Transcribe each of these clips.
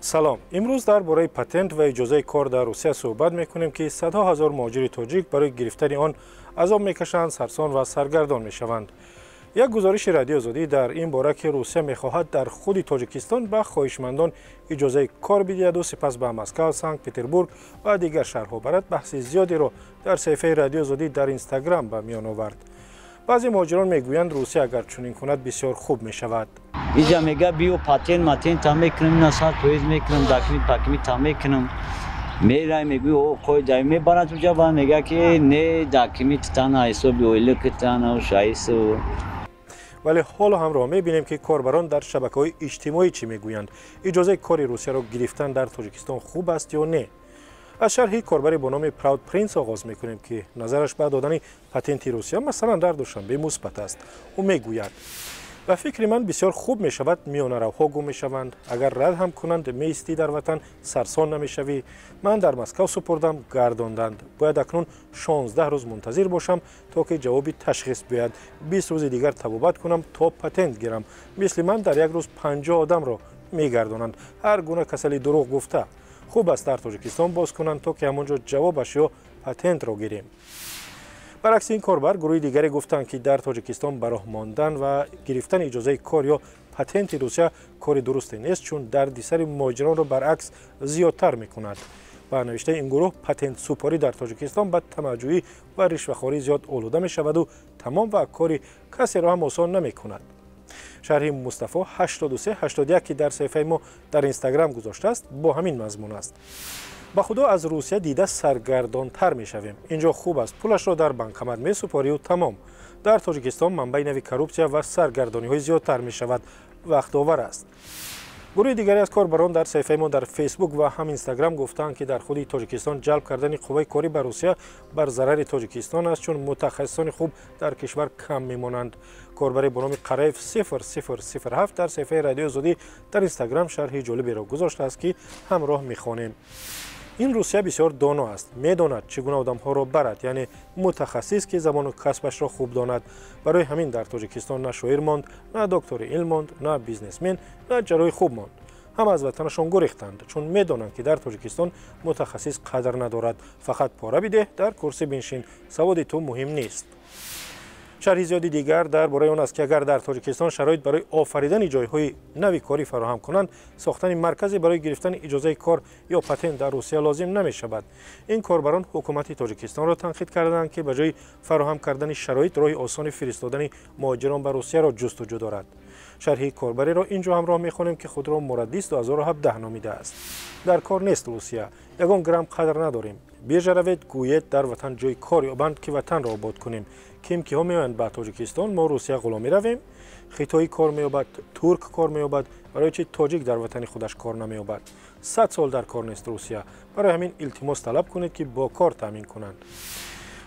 سلام. امروز درباره پتنت و اجازه کار در روسیه صحبت میکنیم که صدها هزار مهاجر تاجیک برای گرفتن آن عذاب میکشند، سرسان و سرگردان میشوند. یک گزارش رادیو آزادی در این باره که روسیه میخواهد در خود تاجیکستان به خواهشمندان اجازه کار بدهد و سپس به مسکو، سنت پترزبورگ و دیگر شهرها برد، بحث زیادی را در صفحه رادیو آزادی در اینستاگرام به میان آورد. بعضی مهاجران میگویند روسیه اگر چنین کند بسیار خوب میشود. اینجا میگه بیو پاتنت تا میکنم، نسات تویز میکنم، داکیمنت تا میکنم. میرای میگه او کوی جای میبرد اونجا با میگه که نه داکیمنت تا نایسو بیویل که تا نو شایسو. ولی حالا هم را میبینیم که کاربران در شبکه‌های اجتماعی چی میگویند. اجازه کاری روسیه را گرفتن در تاجیکستان خوب است یا نه؟ از شرح کاربری با نام پراود پرینس آغاز میکنیم که نظرش به دادن پتنت روسیه مثلا در دوشنبه مثبت است. او میگوید و فکر من بسیار خوب می شود، میانه روها گم می شوند، اگر رد هم کنند میستی در وطن سرسان نمی شوی. من در مسکو سپردم، گرداندند، باید اکنون 16 روز منتظر باشم تا که جوابی تشخیص بیاید. 20 روز دیگر تبابت کنم تا پتنت گیرم. مثل من در یک روز 50 آدم را می گردانند، هر گونه کسلی دروغ گفته. خوب است در تاجیکستان باز کنند تا که همونجا جوابش یا پتنت را گیریم. برعکس این کاربر گروه دیگری گفتند که در تاجیکستان برای ماندن و گرفتن اجازه کار یا پتنت روسیه کار درستی نیست، چون دردسر مهاجران را برعکس زیادتر میکند. با نوشته این گروه پتنت سپاری در تاجیکستان به تمجیدی و رشوه‌خواری زیاد آلوده می شود و تمام و کاری کسی را هم آسان نمی کند. شرح مصطفی 8381 که در صفحه ما در اینستاگرام گذاشته است با همین مضمون است. با خدا از روسیه دیده سرگردان تر می شویم. اینجا خوب است، پولش را در بانکمت می سپاری و تمام. در تاجیکستان منبع نوی کروپسیا و سرگردانی های زیادتر می شود. وقت آور است. گروه دیگری از کاربران در صفحه ما در فیسبوک و هم اینستاگرام گفتند که در خود تاجیکستان جلب کردن قوه کاری به روسیه بر ضرر تاجیکستان است، چون متخصصان خوب در کشور کم میمانند. کاربر با نام قریف 0007 در صفحه رادیو آزادی در اینستاگرام شرح جالبی را گذاشته است که همراه میخوانیم. این روسیه بسیار دانا است، میداند چگونه آدم ها را برد، یعنی متخصص که زبان و کسبش را خوب داند. برای همین در تاجیکستان نه شاعر ماند، نه دکتر علم ماند، نه بیزنسمن، نه جراح خوب ماند. هم از وطنشان گریختند، چون میدانند که در تاجیکستان متخصص قدر ندارد. فقط پاره بده، در کرسی بنشین، سواد تو مهم نیست. شرح زیادی دیگر درباره آن است که اگر در تاجیکستان شرایط برای آفریدن جایهای نوی کاری فراهم کنند، ساختن مرکزی برای گرفتن اجازه کار یا پتنت در روسیه لازم نمی شود. این کاربران حکومت تاجیکستان را تنقید کردند که به جای فراهم کردن شرایط راه آسان فرستادن مهاجران به روسیه را جستجو دارد. شرح کاربری را اینجا همراه می‌خوانیم که خود را مردیس 2017 نامیده است. در کار نیست روسیه، یگان گرم قدر نداریم. بیجروید گوید در وطن جای کار یابند که وطن را آباد کنیم. کیم که ها میآیند به تاجیکستان، ما روسیه غلامی رویم. خیتایی کار مییابد، ترک کار مییابد، برای چی تاجیک در وطن خودش کار نمییابد؟ 100 سال در کار نیست روسیه. برای همین التماس طلب کنید که با کار تامین کنند.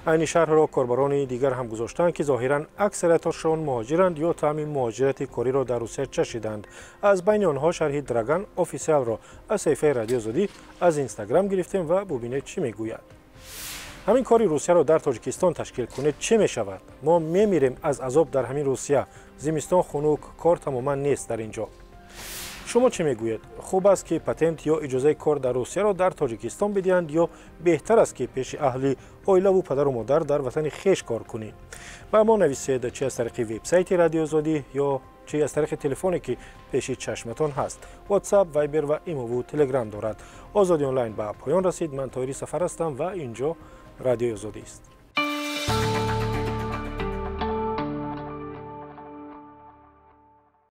این شرح را کاربران دیگر هم گذاشتند که ظاهرا اکثریتشان مهاجرند یا تامین مهاجرت کاری را در روسیه چشیدند. از بین آنها شرح درگان آفیسیل را از صفحه رادیو آزادی از اینستاگرام گرفتیم و ببینید چی میگوید. همین کاری روسیه را در تاجیکستان تشکیل کنید چه می شود؟ ما میمیریم از عذاب در همین روسیه. زمستان خنک، کار تماما نیست در اینجا. شما چه میگویید؟ خوب است که پتنت یا اجازه کار در روسیه را در تاجیکستان بدهند یا بهتر است که پیش اهل عائله و پدر و مادر در وطن خویش کار کنید؟ با ما نویسید، چه از طریق وبسایت رادیو آزادی یا چه از طریق تلفنی که پیش چشمتان هست. واتساپ، وایبر و ایمو و تلگرام دارد. آزادی آنلاین به پایان رسید. من طاهری سفر هستم و اینجا رادیو آزادی است.